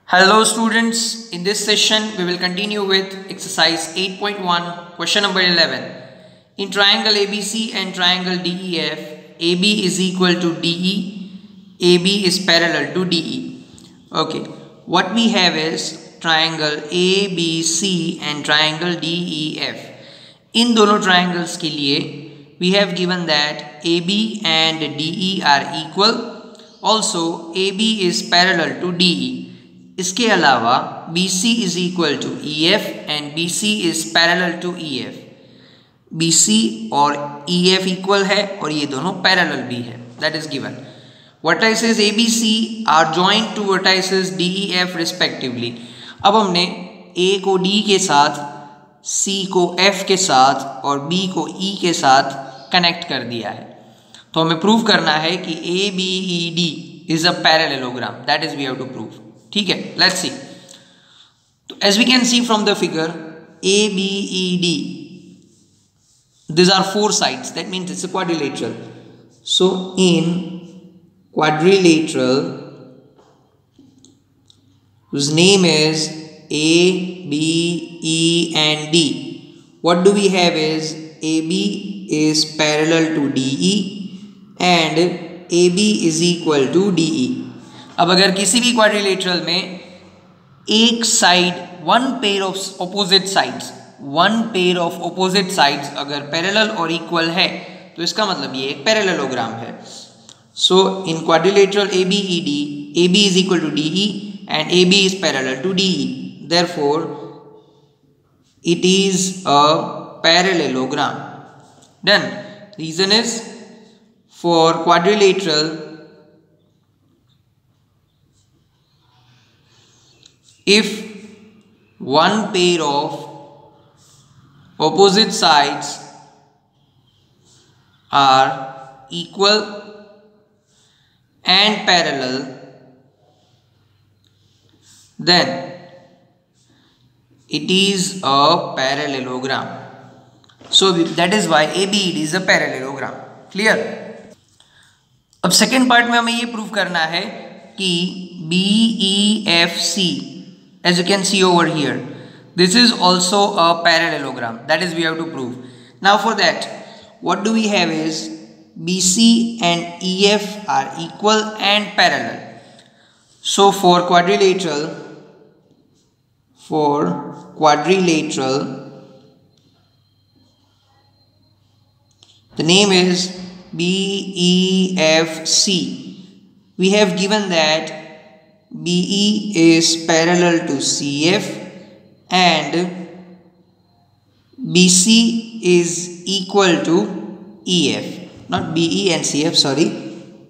Hello students, in this session we will continue with exercise 8.1 question number 11. In triangle ABC and triangle DEF, AB is equal to DE, AB is parallel to DE. Okay, what we have is triangle ABC and triangle DEF. In दोनों triangles के लिए we have given that AB and DE are equal. Also AB is parallel to DE. इसके अलावा BC is equal to EF and BC is parallel to EF. BC और EF equal है और ये दोनों parallel भी है. That is given. Vertices ABC are joined to vertices DEF respectively. अब हमने A को D के साथ, C को F के साथ और B को E के साथ कनेक्ट कर दिया है. तो हमें प्रूव करना है कि ABED is a parallelogram. That is we have to prove. ठीक है, let's see. तो as we can see from the figure, ABED, these are four sides. That means it's a quadrilateral. So in quadrilateral, whose name is A, B, E and D, what do we have is AB is parallel to DE and AB is equal to DE. अब अगर किसी भी quadrilateral में एक side one pair of opposite sides अगर parallel और equal है तो इसका मतलब ये एक पैरेललोग्राम है. So in quadrilateral ABED, AB is equal to DE and AB is parallel to DE. Therefore, it is a parallelogram. Then reason is for quadrilateral, if one pair of opposite sides are equal and parallel, then it is a parallelogram. So that is why ABED is a parallelogram. Clear? अब second part में हमें ये prove करना है कि BEFC, as you can see over here, this is also a parallelogram. That is we have to prove. Now for that, what do we have is BC and EF are equal and parallel. So for quadrilateral, the name is BEFC. We have given that BE is parallel to CF and BC is equal to EF. Not BE and CF, sorry.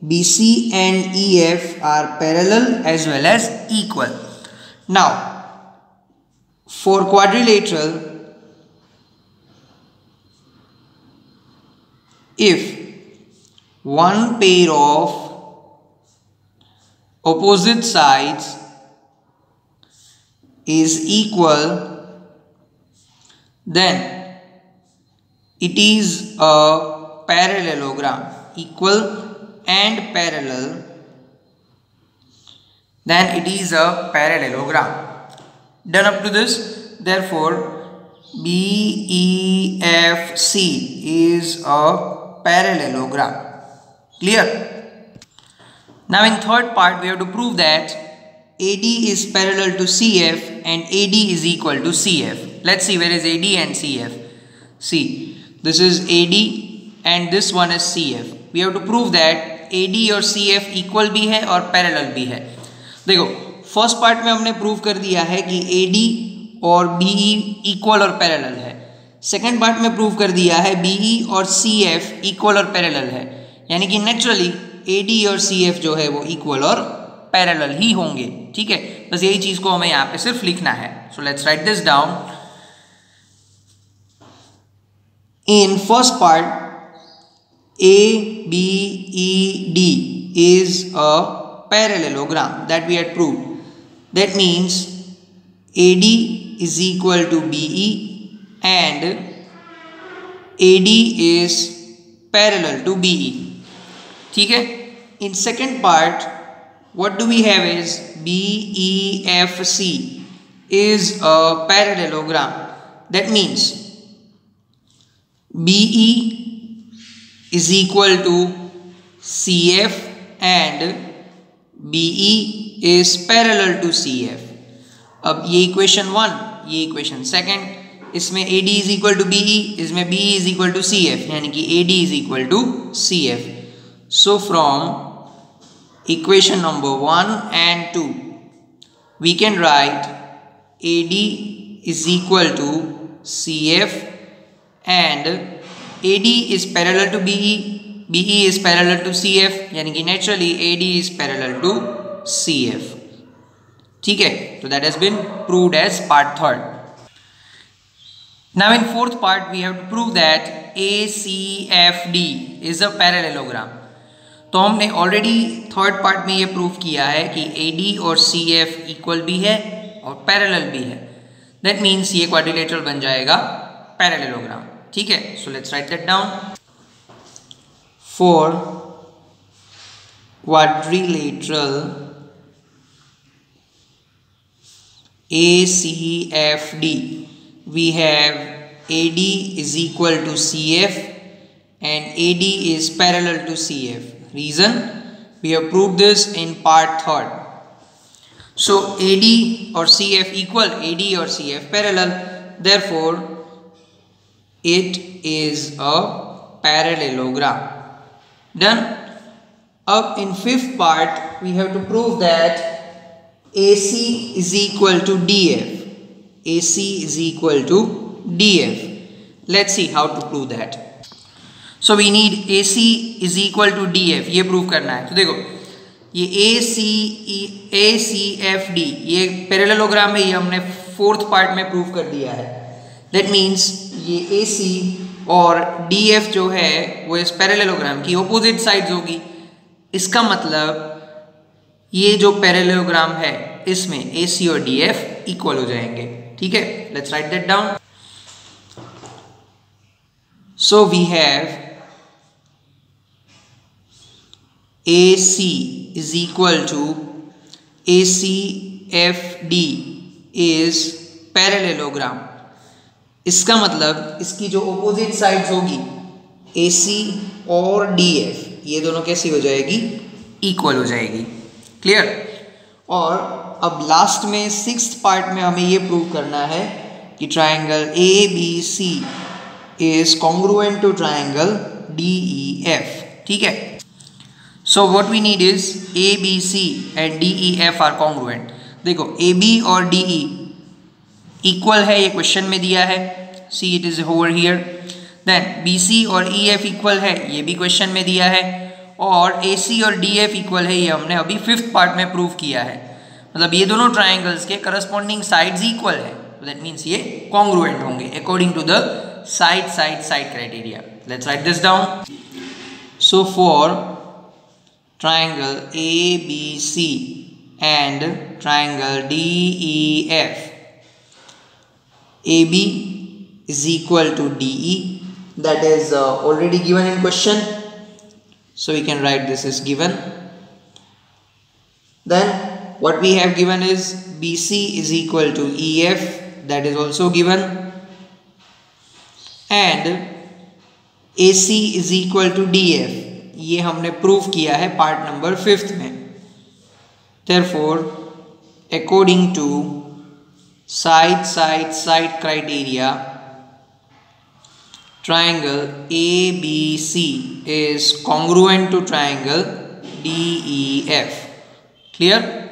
BC and EF are parallel as well as equal. Now, for quadrilateral, if one pair of opposite sides is equal, then it is a parallelogram. Equal and parallel, then it is a parallelogram. Done up to this. Therefore BEFC is a parallelogram. Clear? Now in third part we have to prove that AD is parallel to CF and AD is equal to CF. Let's see where is AD and CF. See, this is AD and this one is CF. We have to prove that AD और CF equal भी है और parallel भी है. देखो first part में हमने prove कर दिया है कि AD और BE इक्वल और पैरेलल है. सेकेंड पार्ट में प्रूव कर दिया है BE और CF इक्वल और पैरेलल है. यानी कि नेचुरली AD और CF जो है वो इक्वल और पैरेलल ही होंगे. ठीक है, बस यही चीज को हमें यहाँ पे सिर्फ लिखना है. So let's write this down. In first part ABED is a parallelogram that we had proved. That means AD is equal to BE and AD is parallel to BE. ठीक है. In second part, what do we have is BEFC is a parallelogram. That means BE is equal to CF and BE is parallel to CF. अब ये equation 1, ये equation second, इसमें AD is equal to BE, इसमें BE is equal to CF, यानी कि AD is equal to CF. So from equation number 1 and 2 we can write AD is equal to CF and AD is parallel to BE, BE is parallel to CF, यानी कि naturally AD is parallel to CF. ठीक है, तो that has been proved as part third. Now in fourth part we have to prove that ACFD is a parallelogram. तो हमने already third part में ये prove किया है कि AD और CF इक्वल भी है और पैरेलल भी है. दैट मीन्स ये क्वाड्रिलेटरल बन जाएगा पैरेललोग्राम. ठीक है, so let's write that down. For quadrilateral ACFD we have AD is equal to CF and AD is parallel to CF. Reason, we have proved this in part third. So AD or CF equal, AD or CF parallel, therefore it is a parallelogram. Done. Up in fifth part we have to prove that AC is equal to DF. AC is equal to DF. Let's see how to prove that. So we need AC is equal to DF. ये prove करना है. तो देखो ये ACFD ये parallelogram है, ये हमने फोर्थ पार्ट में प्रूव कर दिया है. दैट मीन्स ये AC और DF जो है वो इस पैरेललोग्राम की ऑपोजिट साइड्स होगी. इसका मतलब ये जो पैरेललोग्राम है इसमें AC और DF इक्वल हो जाएंगे. ठीक है, let's write that down. So we have AC is equal to ACFD is parallelogram. इसका मतलब इसकी जो ऑपोजिट साइड्स होगी AC और DF ये दोनों कैसी हो जाएगी, इक्वल हो जाएगी. क्लियर. और अब लास्ट में सिक्स्थ पार्ट में हमें ये प्रूव करना है कि triangle ABC is congruent to triangle DEF. ठीक है, so what we need is ABC and DEF are congruent. देखो AB और DE इक्वल है, ये क्वेश्चन में दिया है. See it is over here. Then BC और EF इक्वल है, ये भी क्वेश्चन में दिया है. और AC और DF इक्वल है, ये हमने अभी फिफ्थ पार्ट में प्रूव किया है. मतलब ये दोनों ट्राइंगल्स के करस्पॉन्डिंग साइड्स इक्वल है. दैट मीन्स ये कॉन्ग्रुएंट होंगे according to the side criteria. Let's write this down. So for triangle ABC and triangle DEF, AB is equal to DE. That is already given in question. So we can write this is given. Then what we have given is BC is equal to EF. That is also given. And AC is equal to DF. ये हमने prove किया है part number 5th में. Therefore, according to side criteria, triangle ABC is congruent to triangle DEF. Clear?